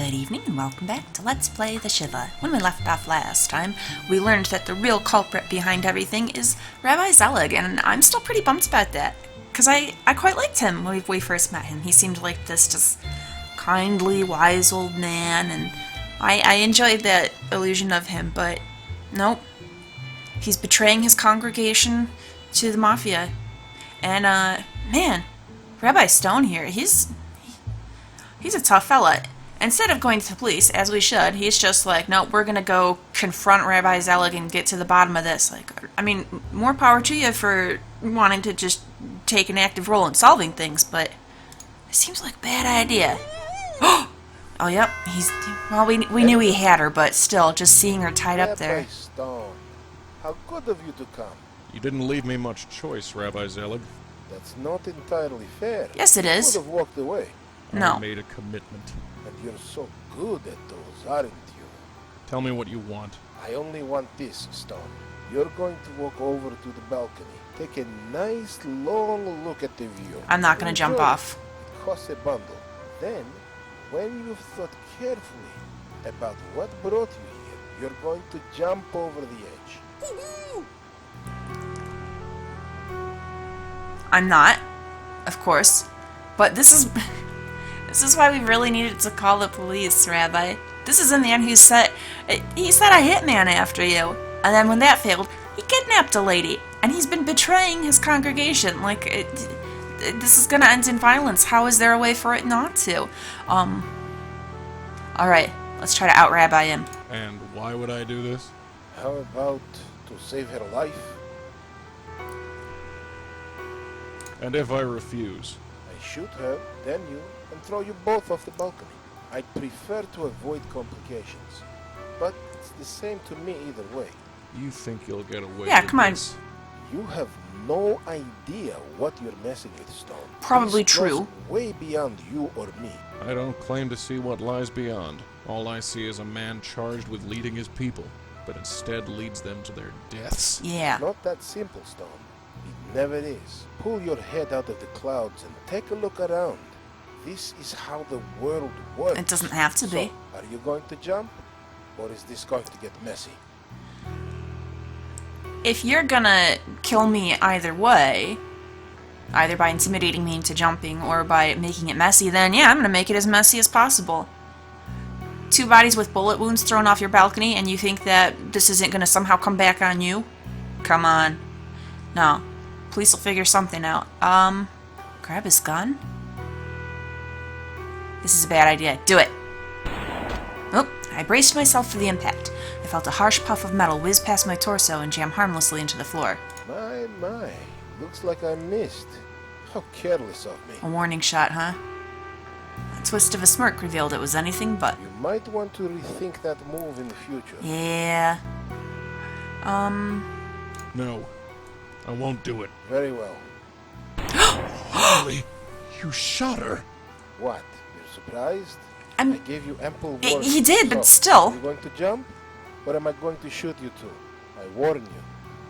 Good evening and welcome back to Let's Play the Shivah. When we left off last time, we learned that the real culprit behind everything is Rabbi Zelig, and I'm still pretty bummed about that. Because I quite liked him when we first met him. He seemed like this just kindly, wise old man, and I enjoyed that illusion of him, but nope. He's betraying his congregation to the Mafia. And, man, Rabbi Stone here, he's a tough fella. Instead of going to the police, as we should, he's just like, no, we're gonna go confront Rabbi Zelig and get to the bottom of this. Like, I mean, more power to you for wanting to just take an active role in solving things, but it seems like a bad idea. Oh, yep, well, we knew he had her, but still, just seeing her tied up there. Rabbi Stone, how good of you to come. You didn't leave me much choice, Rabbi Zelig. That's not entirely fair. Yes, it is. You would have walked away. No. I made a commitment. And you're so good at those, aren't you? Tell me what you want. I only want this, Stone. You're going to walk over to the balcony. Take a nice long look at the view. I'm not gonna jump off. It costs a bundle. Then, when you've thought carefully about what brought you here, you're going to jump over the edge. I'm not, of course, but this is why we really needed to call the police, Rabbi. This is the man who set a hitman after you, and then when that failed, he kidnapped a lady, and he's been betraying his congregation. Like, this is gonna end in violence. How is there a way for it not to? Alright, let's try to out-rabbi him. And why would I do this? How about to save her life? And if I refuse? I shoot her, then you, and throw you both off the balcony. I'd prefer to avoid complications, but it's the same to me either way. You think you'll get away Yeah, with come on. this? You have no idea what you're messing with, Stone. Probably This true. goes way beyond you or me. I don't claim to see what lies beyond. All I see is a man charged with leading his people, but instead leads them to their deaths. Yeah. Not that simple, Stone. It never is. Pull your head out of the clouds and take a look around. This is how the world works. It doesn't have to be. So, are you going to jump? Or is this going to get messy? If you're gonna kill me either way, either by intimidating me into jumping or by making it messy, then yeah, I'm gonna make it as messy as possible. 2 bodies with bullet wounds thrown off your balcony, and you think that this isn't gonna somehow come back on you? Come on. No. Police will figure something out. Grab his gun? This is a bad idea. Do it. Oh, I braced myself for the impact. I felt a harsh puff of metal whiz past my torso and jam harmlessly into the floor. My. Looks like I missed. How careless of me. A warning shot, huh? A twist of a smirk revealed it was anything but. You might want to rethink that move in the future. Yeah. No, I won't do it. Very well. Holy, you shot her. What? You're surprised? I I'm... gave you ample warning. He did, but So, still. Are you going to jump? Or am I going to shoot you too? I warn you.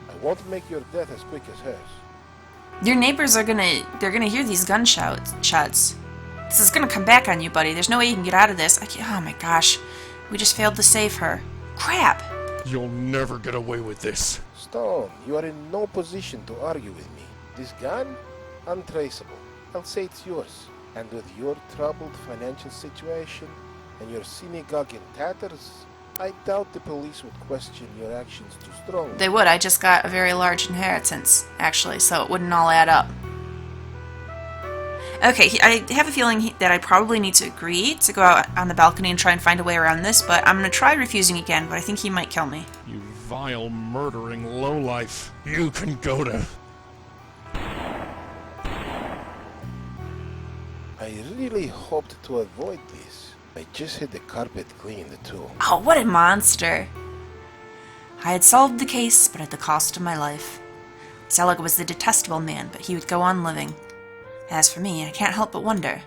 I won't make your death as quick as hers. Your neighbors are they're gonna hear these shots. This is gonna come back on you, buddy. There's no way you can get out of this. Oh my gosh. We just failed to save her. Crap. You'll never get away with this. Stone, you are in no position to argue with me. This gun? Untraceable. I'll say it's yours. And with your troubled financial situation and your synagogue in tatters, I doubt the police would question your actions too strongly. They would. I just got a very large inheritance, actually, so it wouldn't all add up. Okay, I have a feeling that I probably need to agree to go out on the balcony and try and find a way around this, but I'm going to try refusing again, but I think he might kill me. You vile, murdering lowlife. You can go to... I really hoped to avoid this. I just had the carpet cleaned too. Oh, what a monster. I had solved the case, but at the cost of my life. Zelig was the detestable man, but he would go on living. As for me, I can't help but wonder,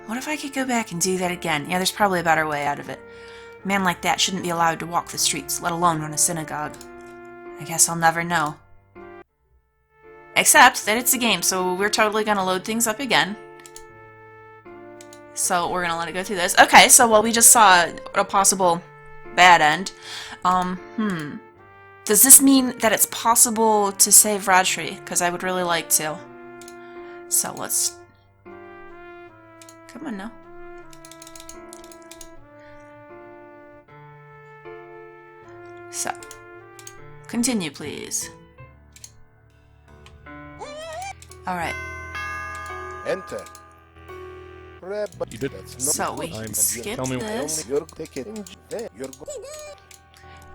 what if I could go back and do that again? Yeah, there's probably a better way out of it. A man like that shouldn't be allowed to walk the streets, let alone run a synagogue. I guess I'll never know. Except that it's a game, so we're totally gonna load things up again. So we're gonna let it go through this. Okay, so well, we just saw a possible bad end. Does this mean that it's possible to save Rajshri? Because I would really like to. So let's... Come on now. So, continue, please. Alright. Enter. You did. So we I'm- skip tell me- this. You're taking there. You're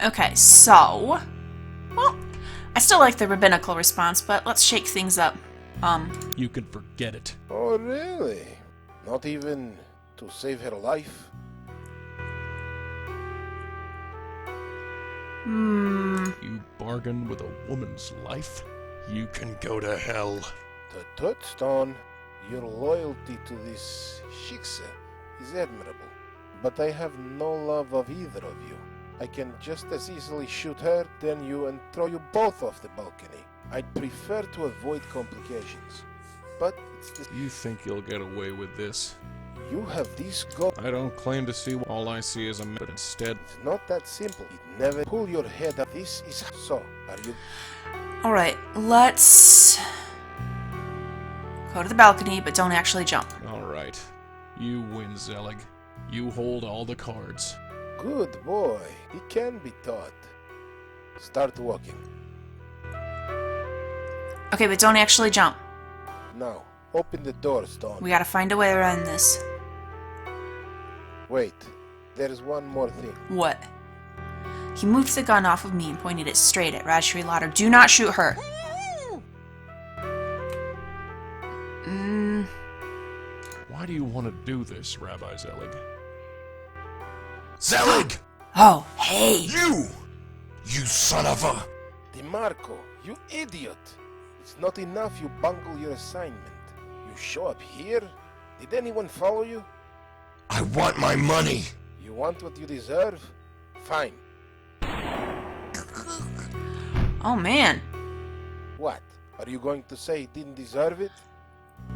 Okay, so... Well, I still like the rabbinical response, but let's shake things up. You can forget it. Oh, really? Not even to save her life? You bargain with a woman's life? You can go to hell. The touchstone, your loyalty to this shiksa is admirable. But I have no love of either of you. I can just as easily shoot her than you and throw you both off the balcony. I'd prefer to avoid complications. But it's the... You think you'll get away with this? You have these go... I don't claim to see all I see is a man, but instead... It's not that simple. It never pull your head up. This is... So, are you... Alright, let's... go to the balcony, but don't actually jump. Alright. You win, Zelig. You hold all the cards. Good boy. He can be taught. Start walking. Okay, but don't actually jump. Now, open the door, Stone. We gotta find a way around this. Wait. There's one more thing. What? He moved the gun off of me and pointed it straight at Rajshri Lauder. Do not shoot her! Why do you want to do this, Rabbi Zelig? Zelig! Oh, hey! You son of a... DeMarco, you idiot! It's not enough you bungle your assignment. You show up here? Did anyone follow you? I want my money! You want what you deserve? Fine. Oh, man. What? Are you going to say he didn't deserve it?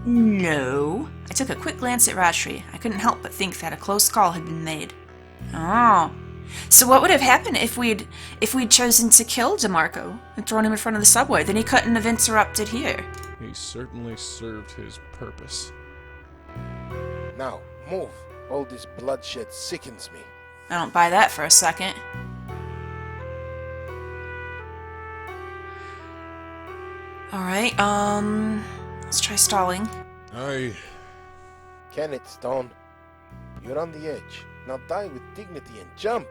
No. I took a quick glance at Rajshri. I couldn't help but think that a close call had been made. Oh. So what would have happened if we'd chosen to kill DeMarco and thrown him in front of the subway? Then he couldn't have interrupted here. He certainly served his purpose. Now, move. All this bloodshed sickens me. I don't buy that for a second. Alright, let's try stalling. Can it, Stone? You're on the edge. Now die with dignity and jump.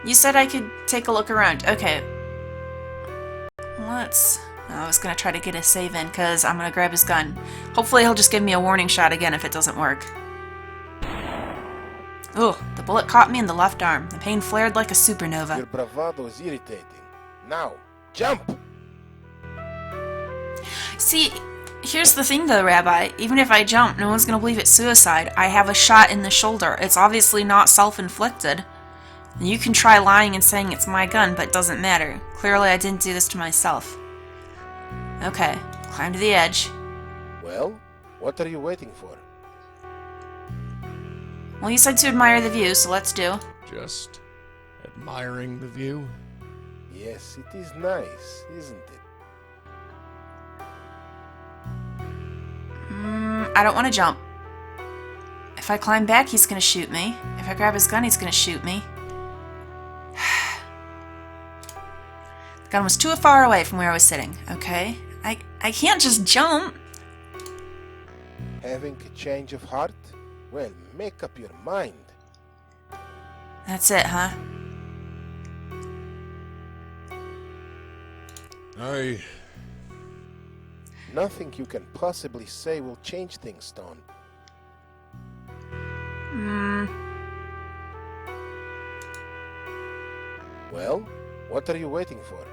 You said I could take a look around. Okay. Let's... I was gonna try to get a save in, because I'm gonna grab his gun. Hopefully he'll just give me a warning shot again if it doesn't work. Ugh, the bullet caught me in the left arm. The pain flared like a supernova. Your bravado is irritating. Now, jump! See, here's the thing though, Rabbi. Even if I jump, no one's gonna believe it's suicide. I have a shot in the shoulder. It's obviously not self-inflicted. And you can try lying and saying it's my gun, but it doesn't matter. Clearly I didn't do this to myself. Okay, climb to the edge. Well, what are you waiting for? Well, you said to admire the view, so let's do. Just admiring the view? Yes, it is nice, isn't it? I don't want to jump. If I climb back, he's gonna shoot me. If I grab his gun, he's gonna shoot me. The gun was too far away from where I was sitting, okay? I can't just jump. Having a change of heart? Well, make up your mind. That's it, huh? Nothing you can possibly say will change things, Stone. Well, what are you waiting for?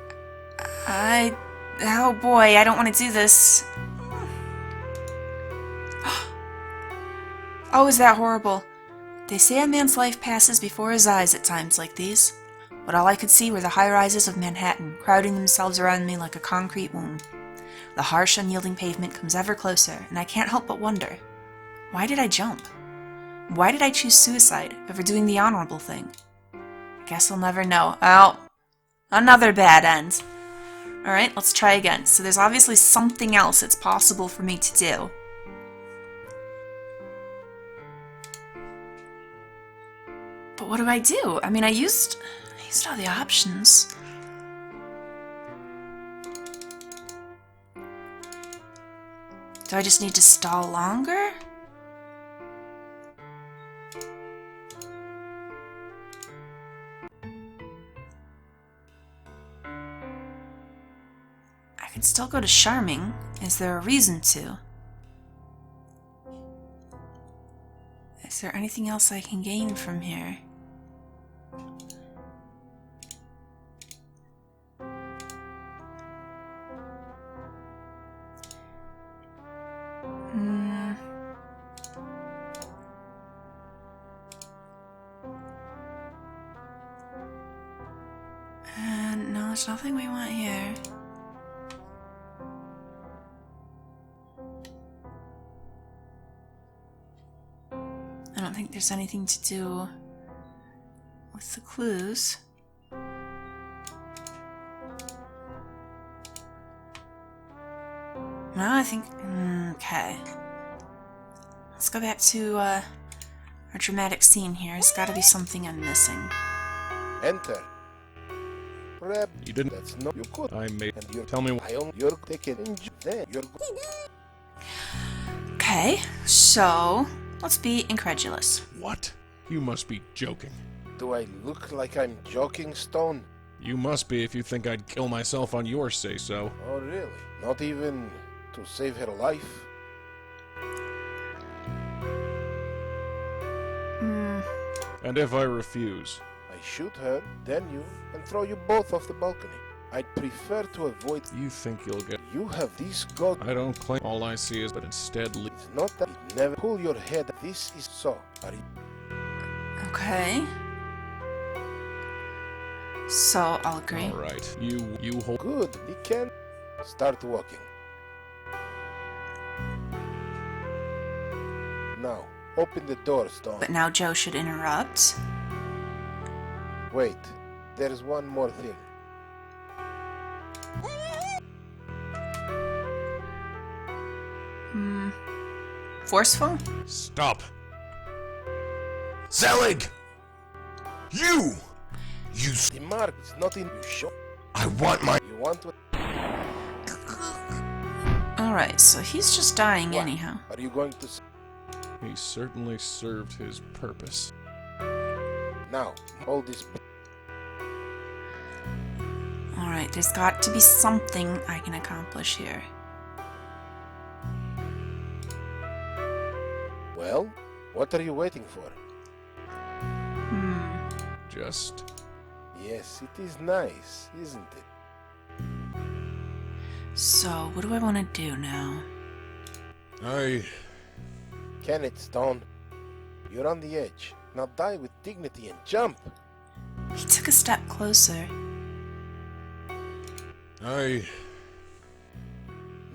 Oh boy, I don't want to do this. Oh, is that horrible? They say a man's life passes before his eyes at times like these. But all I could see were the high-rises of Manhattan, crowding themselves around me like a concrete womb. The harsh, unyielding pavement comes ever closer, and I can't help but wonder, Why did I jump? Why did I choose suicide over doing the honorable thing? I guess I'll never know. Oh, another bad end. Alright, let's try again. So there's obviously something else it's possible for me to do. But what do I do? I mean, I used all the options. Do I just need to stall longer? I could still go to Charming. Is there a reason to? Is there anything else I can gain from here? No, there's nothing we want here. I don't think there's anything to do with the clues. No, I think... okay. Let's go back to our dramatic scene here. There's gotta be something I'm missing. Enter. Reb, You didn't. that's no. You could. I made. And you're. Tell me. I own. You're taking. Then you're. Okay, so let's be incredulous. What? You must be joking. Do I look like I'm joking, Stone? You must be if you think I'd kill myself on your say-so. Oh, really? Not even to save her life? And if I refuse? I shoot her, then you, and throw you both off the balcony. I'd prefer to avoid. You think you'll get... You have these gods. I don't claim... All I see is but instead... It's not that it never pull your head. This is so. Are you... Okay. So, I'll agree. Alright, you hold... Good. We can start walking. Now, open the door, Stone. But now Joe should interrupt. Wait, there's one more thing. Forceful? Stop. Zelig! You! The mark is not in you. Show. I want my... You want to... Alright, so he's just dying What? anyhow. Are you going to... He certainly served his purpose. Now, hold this... Alright, there's got to be something I can accomplish here. Well, what are you waiting for? Just... Yes, it is nice, isn't it? So, what do I want to do now? Can it, Stone? You're on the edge. Now die with dignity and jump. He took a step closer.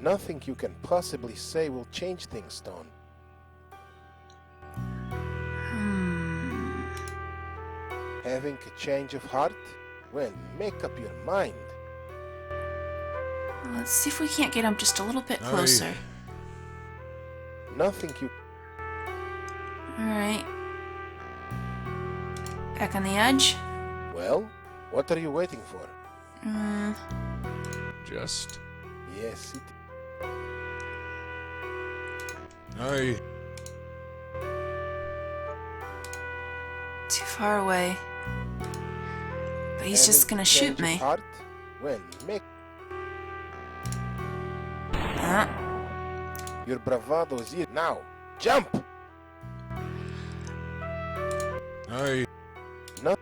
Nothing you can possibly say will change things, Stone. Having a change of heart? Well, make up your mind. Let's see if we can't get him just a little bit closer. Nothing you... Alright. Back on the edge. Well, what are you waiting for? Just... Yes, it... Too far away. But he's just Having gonna a shoot change of me. heart? Well, make... Your bravado is here. Now, jump! No.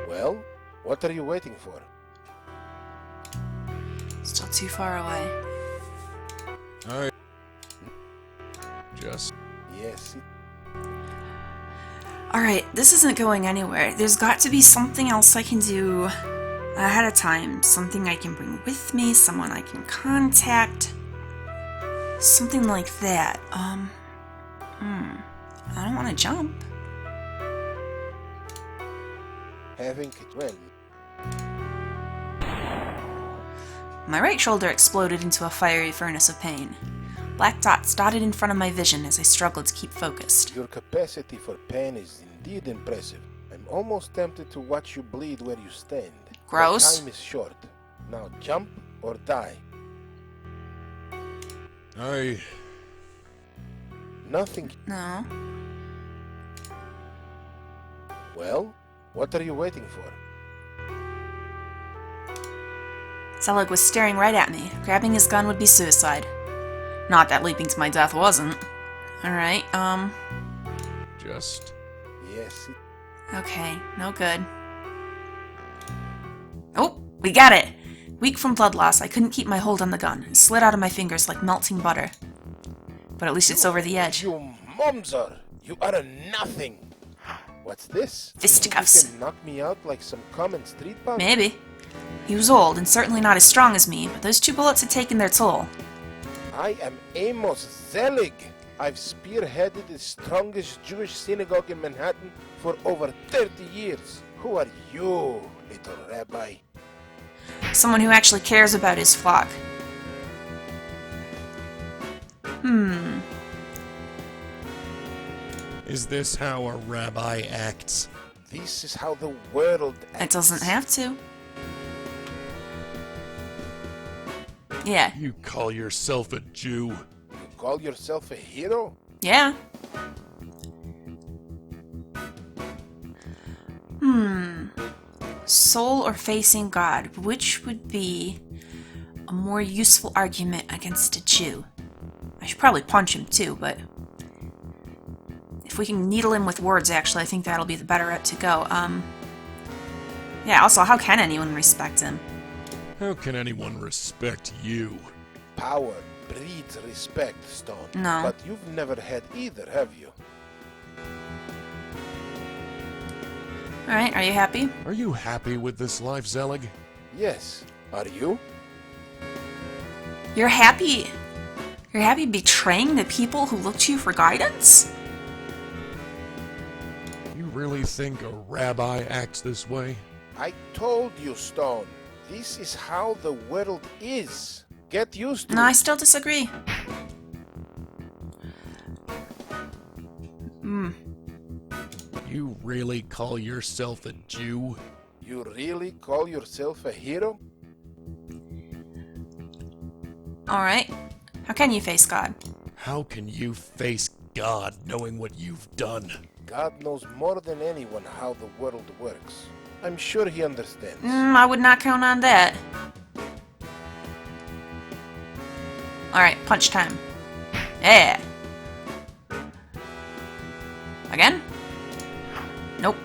Well, what are you waiting for? Still too far away. Just... Yes, it... Alright, this isn't going anywhere. There's got to be something else I can do ahead of time. Something I can bring with me, someone I can contact. Something like that. I don't want to jump. Having it well. My right shoulder exploded into a fiery furnace of pain. Black dots dotted in front of my vision as I struggled to keep focused. Your capacity for pain is indeed impressive. I'm almost tempted to watch you bleed where you stand. Gross. Time is short. Now jump or die. Nothing. No. Well, what are you waiting for? Zelig was staring right at me. Grabbing his gun would be suicide. Not that leaping to my death wasn't. Alright, Just... Yes, okay, no good. Oh, we got it! Weak from blood loss, I couldn't keep my hold on the gun. It slid out of my fingers like melting butter. But at least it's over the edge. You momser! You are a nothing! What's this? Fisticuffs. You can knock me out like some common street punk? Maybe. He was old and certainly not as strong as me, but those 2 bullets had taken their toll. I am Amos Zelig. I've spearheaded the strongest Jewish synagogue in Manhattan for over 30 years. Who are you, little rabbi? Someone who actually cares about his flock. Is this how a rabbi acts? This is how the world acts. It doesn't have to. Yeah. You call yourself a Jew? You call yourself a hero? Yeah. Soul or facing God, which would be a more useful argument against a Jew? I should probably punch him too, but if we can needle him with words, actually, I think that'll be the better route to go. Yeah, also, how can anyone respect him? How can anyone respect you? Power breeds respect, Stone. No. But you've never had either, have you? Alright, are you happy? Are you happy with this life, Zelig? Yes. Are you? You're happy? You're happy betraying the people who look to you for guidance? You really think a rabbi acts this way? I told you, Stone. This is how the world is. Get used to No, I it. still disagree. You really call yourself a Jew? You really call yourself a hero? Alright. How can you face God? How can you face God knowing what you've done? God knows more than anyone how the world works. I'm sure he understands. I would not count on that. Alright, punch time. Yeah. Again? Nope.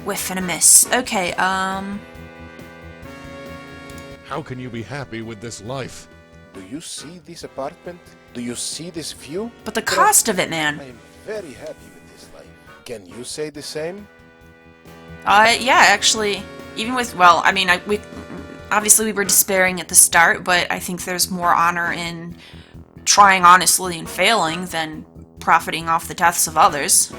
Whiff and a miss. Okay, How can you be happy with this life? Do you see this apartment? Do you see this view? but the cost of it, man. I am very happy with this life. Can you say the same? Yeah, actually, even with, well, I mean, we obviously we were despairing at the start, but I think there's more honor in trying honestly and failing than profiting off the deaths of others.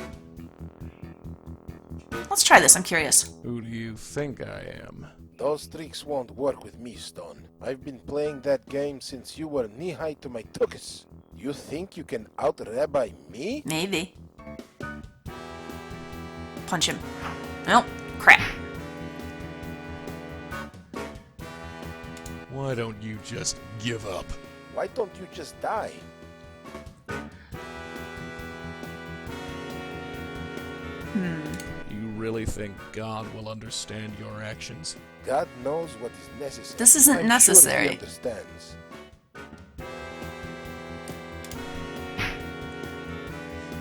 Let's try this, I'm curious. Who do you think I am? Those tricks won't work with me, Stone. I've been playing that game since you were knee-high to my tuchus. You think you can out-rabbi me? Maybe. Punch him. Nope. Crap. Why don't you just give up? Why don't you just die? You really think God will understand your actions? God knows what is necessary. This isn't I'm necessary. Sure he understands.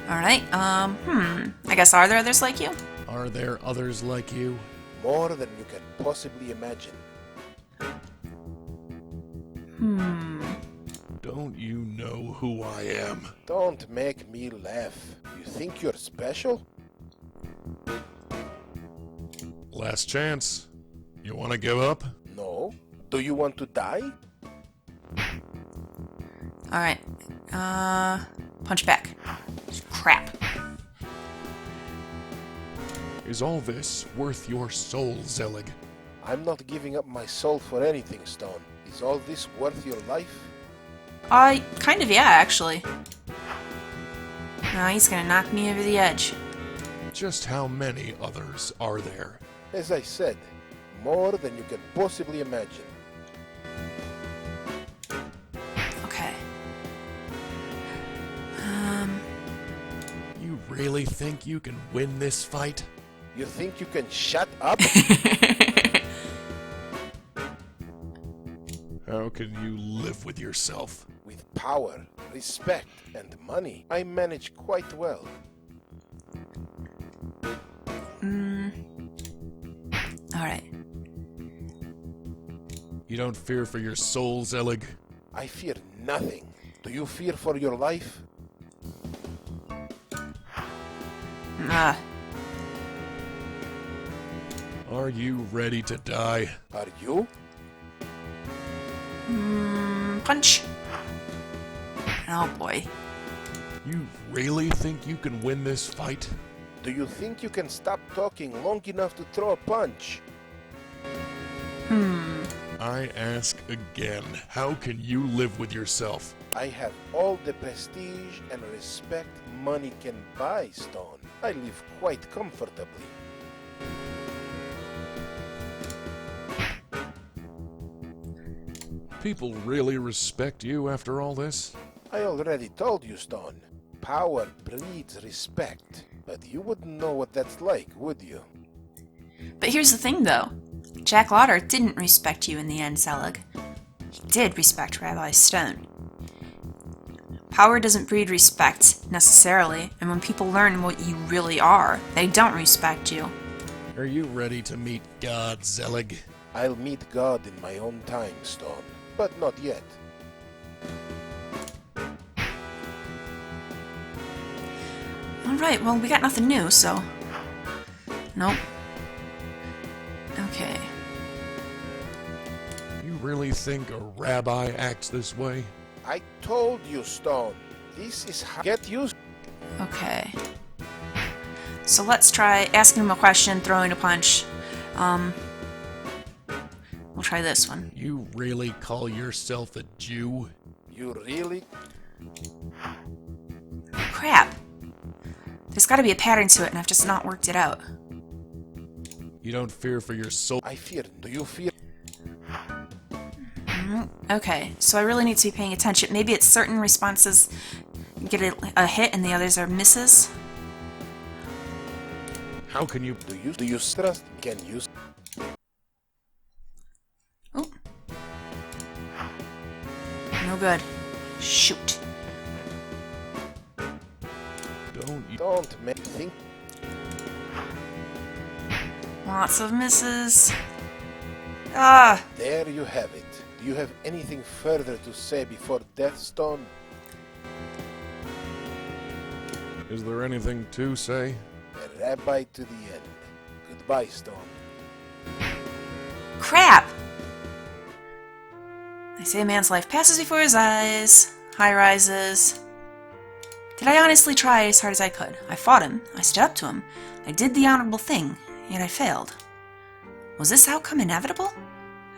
Alright, I guess are there others like you? Are there others like you? More than you can possibly imagine. Don't you know who I am? Don't make me laugh. You think you're special? Last chance. You want to give up? No. Do you want to die? Alright. Punch back. Crap. Is all this worth your soul, Zelig? I'm not giving up my soul for anything, Stone. Is all this worth your life? Kind of, yeah, actually. No, he's gonna knock me over the edge. Just how many others are there? As I said, more than you can possibly imagine. Okay. You really think you can win this fight? You think you can shut up? How can you live with yourself? With power, respect, and money, I manage quite well. Alright. You don't fear for your soul, Zelig? I fear nothing. Do you fear for your life? Are you ready to die? Are you? Punch. Oh boy. You really think you can win this fight? Do you think you can stop talking long enough to throw a punch? I ask again, how can you live with yourself? I have all the prestige and respect money can buy, Stone. I live quite comfortably. People really respect you after all this? I already told you, Stone. Power breeds respect. But you wouldn't know what that's like, would you? But here's the thing, though. Jack Lauder didn't respect you in the end, Zelig. He did respect Rabbi Stone. Power doesn't breed respect, necessarily, and when people learn what you really are, they don't respect you. Are you ready to meet God, Zelig? I'll meet God in my own time, Stone. But not yet. Alright, well, we got nothing new, so... Nope. Okay. You really think a rabbi acts this way? I told you, Stone. This is how... Get used... Okay. So let's try asking him a question, throwing a punch. We'll try this one. You really call yourself a Jew? You really... Crap. There's gotta be a pattern to it, and I've just not worked it out. You don't fear for your soul? I fear. Do you fear? Okay, so I really need to be paying attention. Maybe it's certain responses get a hit and the others are misses. How can you... Do you trust? Can you... Oh. No good. Shoot. Don't make think... Lots of misses. Ah! There you have it. Do you have anything further to say before Death, Stone? Is there anything to say? A rabbi to the end. Goodbye, Stone. Crap! They say a man's life passes before his eyes. High rises. Did I honestly try as hard as I could? I fought him. I stood up to him. I did the honorable thing, yet I failed. Was this outcome inevitable?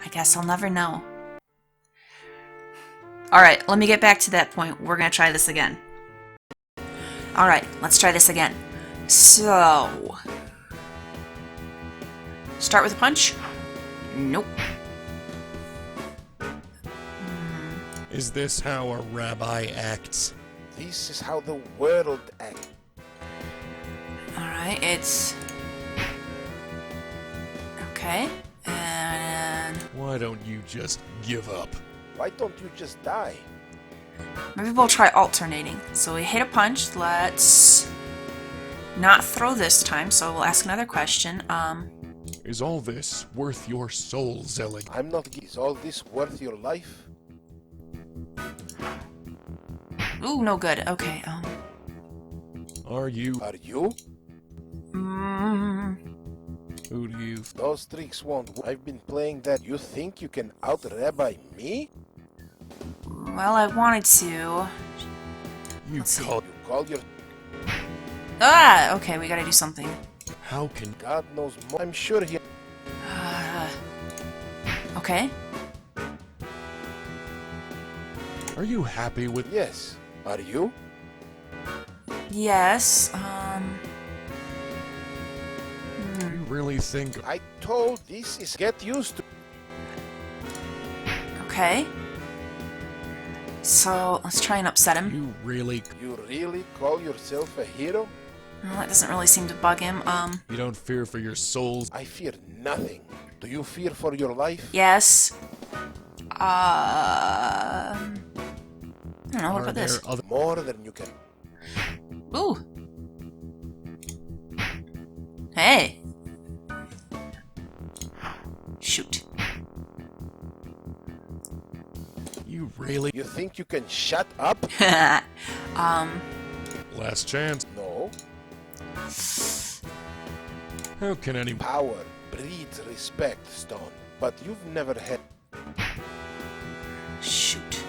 I guess I'll never know. Alright, let me get back to that point. We're gonna try this again. Alright, let's try this again. So... Start with a punch? Nope. Is this how a rabbi acts? This is how the world acts. Alright, it's... Okay, and... Why don't you just give up? Why don't you just die? Maybe we'll try alternating. So we hit a punch, let's... not throw this time, so we'll ask another question. Is all this worth your soul, Zelig? I'm not... Is all this worth your life? Ooh, no good. Okay, Are you... Are you? Who do you... Those tricks won't... I've been playing that. You think you can out-rabbi me? Well, I wanted to. You Let's see. call... You call your... Ah! Okay, we gotta do something. How can... God knows more. I'm sure he... Okay. Are you happy with... Yes. Are you? Yes, You really think... I told this is get used to... okay. So, let's try and upset him. You really... You really call yourself a hero? Well, that doesn't really seem to bug him. You don't fear for your souls? I fear nothing. Do you fear for your life? Yes. I don't know, what Are about this? there other... More than you can... Ooh. Hey. Shoot. You really... You think you can shut up? Last chance. No. How can anyone... Power breeds respect, Stone. But you've never had... Shoot.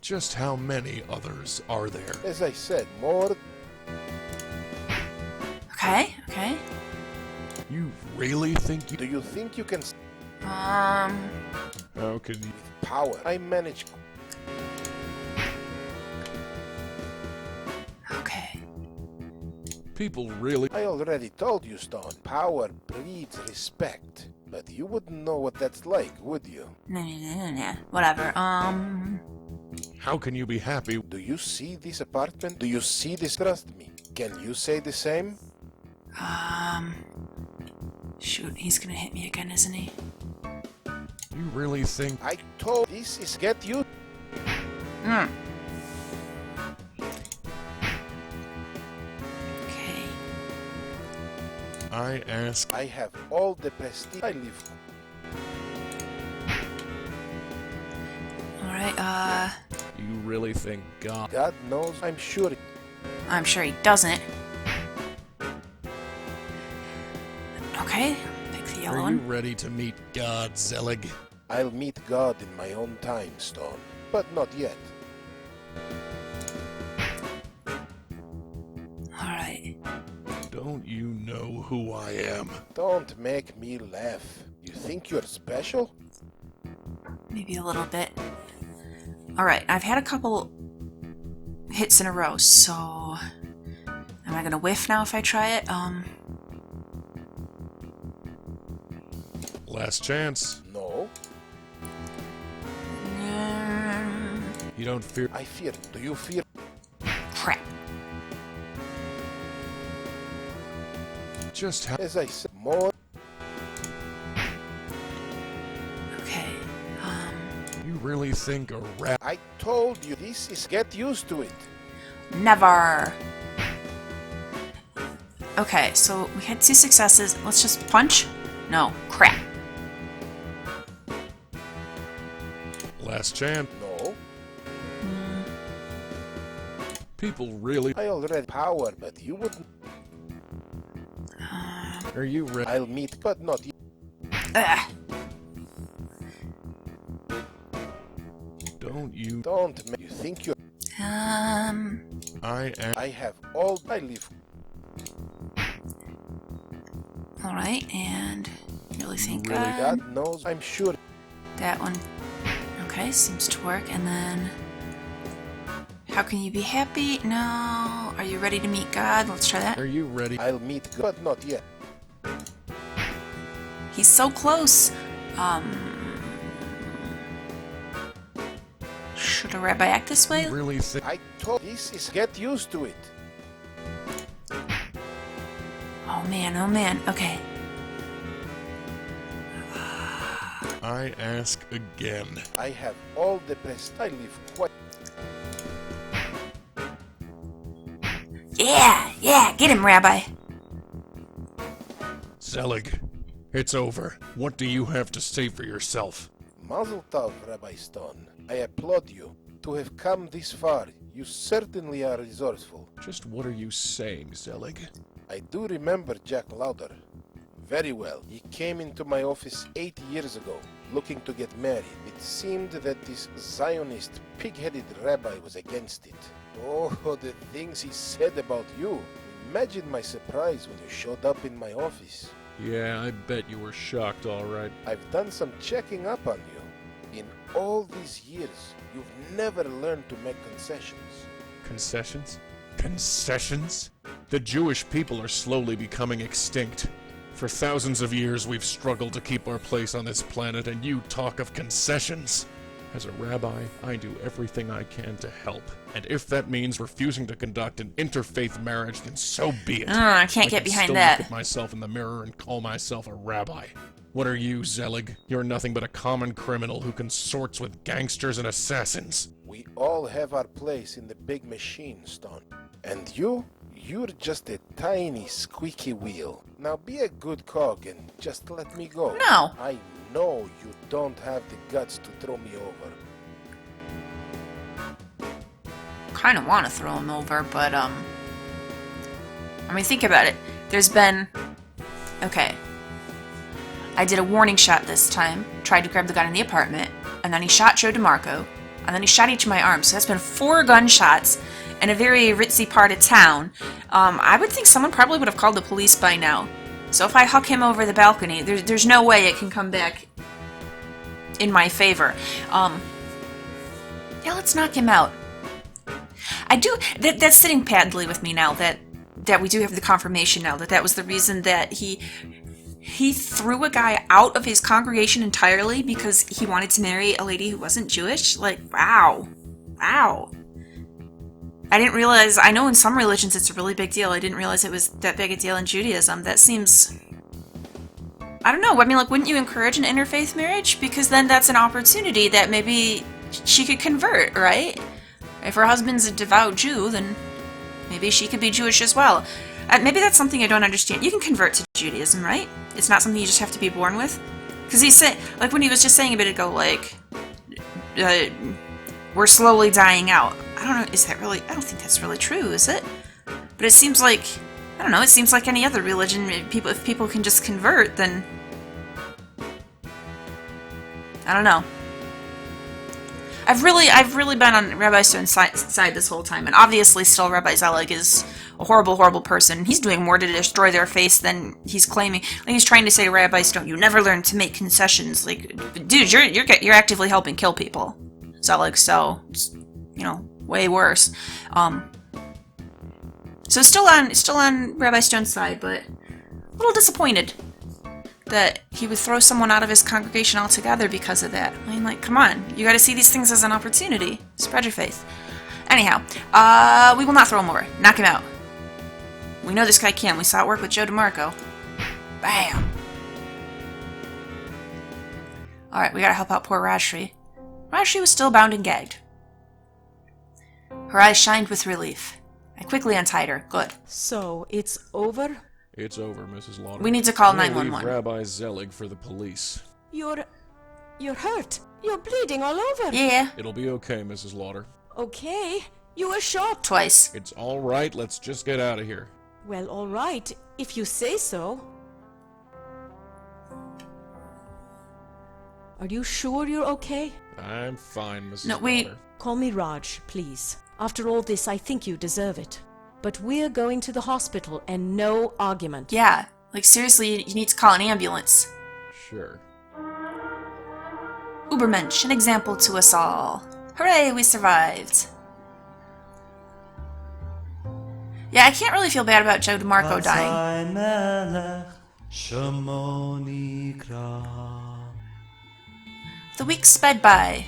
Just how many others are there? As I said, more... Okay, okay. You really think you... Do you think you can... How could you... With power, I manage... Okay. People really... I already told you, Stone. Power breeds respect. But you wouldn't know what that's like, would you? Nah. Whatever. How can you be happy? Do you see this apartment? Do you see this? Trust me. Can you say the same? Shoot, he's gonna hit me again, isn't he? You really think... I told this is get you... Okay. I ask... I have all the prestige I live for. Alright, You really think God... God knows, I'm sure. I'm sure he doesn't. Okay, pick the yellow Are you one. ready to meet God, Zelig? I'll meet God in my own time, Stone. But not yet. Alright. Don't you know who I am? Don't make me laugh. You think you're special? Maybe a little bit. Alright, I've had a couple hits in a row, so... Am I gonna whiff now if I try it? Last chance. No. You don't fear... I fear. Do you fear? Crap. Just how... As I said, more. Okay, You really think a rat... I told you this is get used to it. never. Okay, so we had 2 successes. Let's just punch? No, crap. Last chance. No. People really... I already power, but you wouldn't. Are you ready? I'll meet, but not yet. Ugh. Don't you... Don't make you think you're. I am... I have all I live. Alright, and really think Really? God knows, I'm sure. that one. Okay, seems to work. And then, how can you be happy? No. Are you ready to meet God? Let's try that. Are you ready? I'll meet, but not yet. He's so close. Should a rabbi act this way? You really think... I told this is get used to it. Oh man. Okay. I ask again. I have all the best. I live quite. Yeah, get him, Rabbi. Zelig, it's over. What do you have to say for yourself? Mazel tov, Rabbi Stone. I applaud you. To have come this far, you certainly are resourceful. Just what are you saying, Zelig? I do remember Jack Lauder very well. He came into my office 8 years ago. looking to get married. It seemed that this Zionist, pig-headed rabbi was against it. Oh, the things he said about you. Imagine my surprise when you showed up in my office. Yeah, I bet you were shocked, all right. I've done some checking up on you. In all these years, you've never learned to make concessions. Concessions? Concessions? The Jewish people are slowly becoming extinct. For thousands of years, we've struggled to keep our place on this planet, and you talk of concessions? As a rabbi, I do everything I can to help. And if that means refusing to conduct an interfaith marriage, then so be it. I can't get behind still that. Look at myself in the mirror and call myself a rabbi. What are you, Zelig? You're nothing but a common criminal who consorts with gangsters and assassins. We all have our place in the big machine, Stone. And you're just a tiny squeaky wheel. Now be a good cog and just let me go. No. I know you don't have the guts to throw me over. Kind of want to throw him over, but, I mean, think about it. There's been... Okay. I did a warning shot this time, tried to grab the gun in the apartment, and then he shot Joe DeMarco, and then he shot each of my arms. So that's been 4 gunshots in a very ritzy part of town. I would think someone probably would have called the police by now. So if I huck him over the balcony, there's no way it can come back in my favor. Yeah, let's knock him out. I do... That's sitting badly with me now that we do have the confirmation now that was the reason that he threw a guy out of his congregation entirely because he wanted to marry a lady who wasn't Jewish. Like, wow. Wow. I didn't realize... I know in some religions it's a really big deal. I didn't realize it was that big a deal in Judaism. That seems... I don't know. I mean, like, wouldn't you encourage an interfaith marriage? Because then that's an opportunity that maybe she could convert, right? If her husband's a devout Jew, then maybe she could be Jewish as well. Maybe that's something I don't understand. You can convert to Judaism, right? It's not something you just have to be born with? Because he said, like, when he was just saying a bit ago, like, we're slowly dying out. I don't know, is that really... I don't think that's really true, is it? But it seems like... I don't know, it seems like any other religion. If people can just convert, then... I don't know. I've really been on Rabbi Stone's side this whole time, and obviously still Rabbi Zelig is a horrible, horrible person. He's doing more to destroy their faith than he's claiming. Like, he's trying to say to Rabbi Stone, you never learn to make concessions. Like, dude, you're actively helping kill people, Zelig. So, it's, you know, way worse. So still on Rabbi Stone's side, but a little disappointed that he would throw someone out of his congregation altogether because of that. I mean, like, come on. You gotta see these things as an opportunity. Spread your faith. Anyhow, we will not throw him over. Knock him out. We know this guy can. We saw it work with Joe DeMarco. Bam! Alright, we gotta help out poor Rajshri. Rajshri was still bound and gagged. Her eyes shined with relief. I quickly untied her. Good. So, it's over? It's over, Mrs. Lauder. We need to call I'm gonna 911. leave Rabbi Zelig for the police. You're hurt. You're bleeding all over. Yeah. It'll be okay, Mrs. Lauder. Okay. You were shot. Twice. It's all right. Let's just get out of here. Well, all right, if you say so. Are you sure you're okay? I'm fine, Mrs. No, Lauder. Call me Raj, please. After all this, I think you deserve it. But we're going to the hospital and no argument. Yeah. Like, seriously, you need to call an ambulance. Sure. Ubermensch, an example to us all. Hooray, we survived. Yeah, I can't really feel bad about Joe DeMarco dying. The weeks sped by.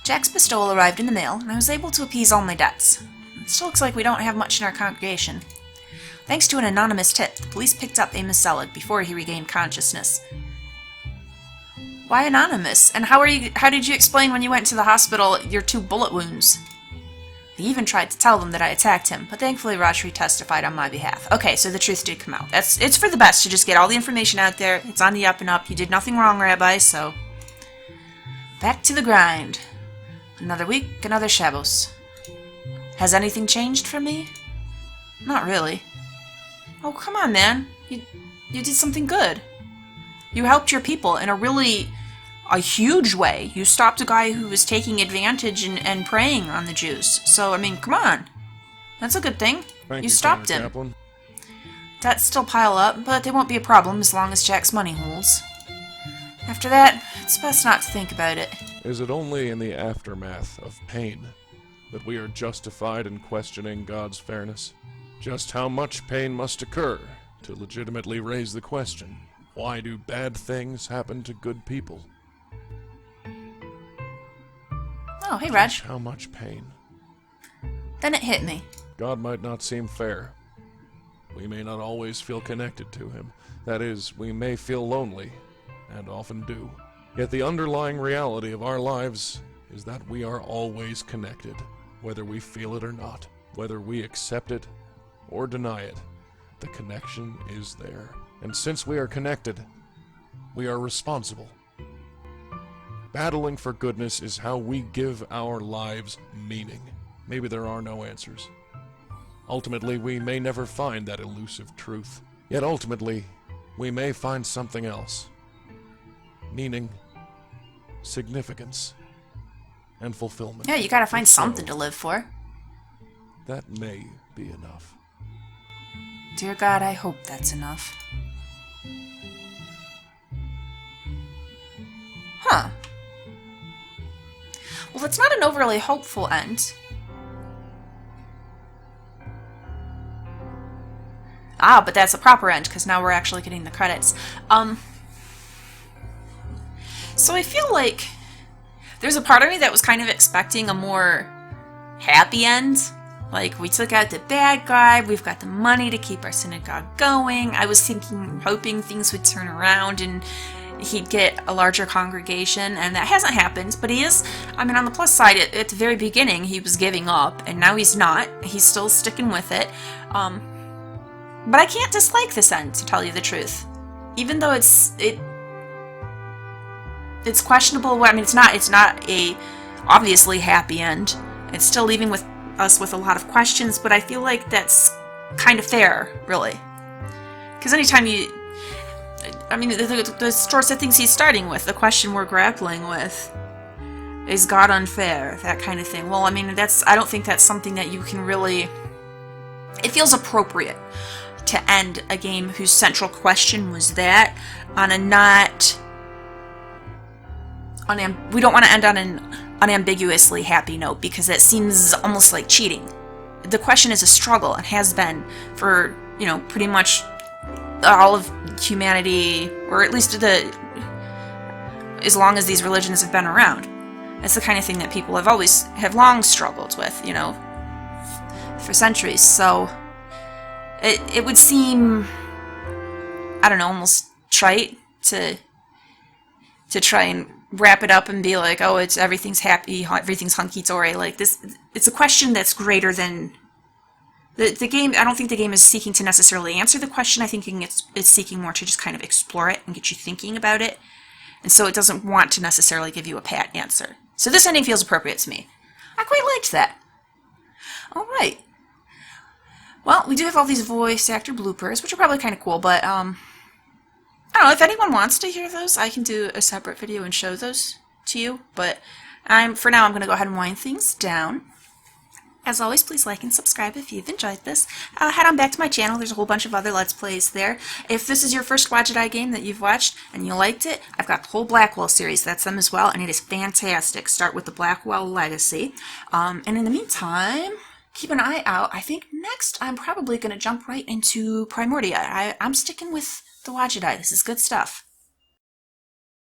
Jack's bestowal arrived in the mail, and I was able to appease all my debts. It still looks like we don't have much in our congregation. Thanks to an anonymous tip, the police picked up Amos Zelig before he regained consciousness. Why anonymous? And how did you explain when you went to the hospital your 2 bullet wounds? I even tried to tell them that I attacked him, but thankfully Rajshri testified on my behalf. Okay, so the truth did come out. It's for the best to just get all the information out there. It's on the up and up. You did nothing wrong, Rabbi, so... Back to the grind. Another week, another Shabbos. Has anything changed for me? Not really. Oh, come on, man. You did something good. You helped your people in a really a huge way. You stopped a guy who was taking advantage and preying on the Jews. So, I mean, come on. That's a good thing. Thank You stopped Colonel him. Kaplan. Debts still pile up, but they won't be a problem as long as Jack's money holds. After that, it's best not to think about it. Is it only in the aftermath of pain that we are justified in questioning God's fairness? Just how much pain must occur to legitimately raise the question, why do bad things happen to good people? Oh, hey, Reg. Just how much pain? Then it hit me. God might not seem fair. We may not always feel connected to him. That is, we may feel lonely, and often do. Yet the underlying reality of our lives is that we are always connected, whether we feel it or not. Whether we accept it or deny it, the connection is there. And since we are connected, we are responsible. Battling for goodness is how we give our lives meaning. Maybe there are no answers. Ultimately, we may never find that elusive truth. Yet ultimately, we may find something else. Meaning, significance, and fulfillment. Yeah, you gotta find So, something to live for. that may be enough. Dear God, I hope that's enough. Huh. Well, it's not an overly hopeful end. Ah, but that's a proper end, because now we're actually getting the credits. So I feel like there's a part of me that was kind of expecting a more happy end. Like, we took out the bad guy, we've got the money to keep our synagogue going. I was hoping things would turn around and he'd get a larger congregation, and that hasn't happened. But he is, I mean, on the plus side, at the very beginning, he was giving up, and now he's not. He's still sticking with it. But I can't dislike this end, to tell you the truth. Even though it's questionable. I mean, it's not a obviously happy end. It's still leaving us with a lot of questions, but I feel like that's kind of fair, really. Because anytime the sorts of things he's starting with, the question we're grappling with, is God unfair? That kind of thing. Well, I mean, I don't think that's something that you can really. It feels appropriate to end a game whose central question was that on a not. We don't want to end on an unambiguously happy note, because that seems almost like cheating. The question is a struggle, and has been for, pretty much all of humanity, or at least as long as these religions have been around. It's the kind of thing that people have long struggled with, for centuries. So it would seem, I don't know, almost trite to try and wrap it up and be like, oh, everything's happy, everything's hunky-dory. Like this, it's a question that's greater than the game. I don't think the game is seeking to necessarily answer the question. I think it's seeking more to just kind of explore it and get you thinking about it. And so it doesn't want to necessarily give you a pat answer. So this ending feels appropriate to me. I quite liked that. All right. Well, we do have all these voice actor bloopers, which are probably kind of cool, but I don't know, if anyone wants to hear those, I can do a separate video and show those to you, but for now I'm going to go ahead and wind things down. As always, please like and subscribe if you've enjoyed this. Head on back to my channel, there's a whole bunch of other Let's Plays there. If this is your first Wajidai game that you've watched and you liked it, I've got the whole Blackwell series, that's them as well, and it is fantastic. Start with the Blackwell Legacy. And in the meantime, keep an eye out. I think next I'm probably going to jump right into Primordia. I'm sticking with the Wajidai. This is good stuff.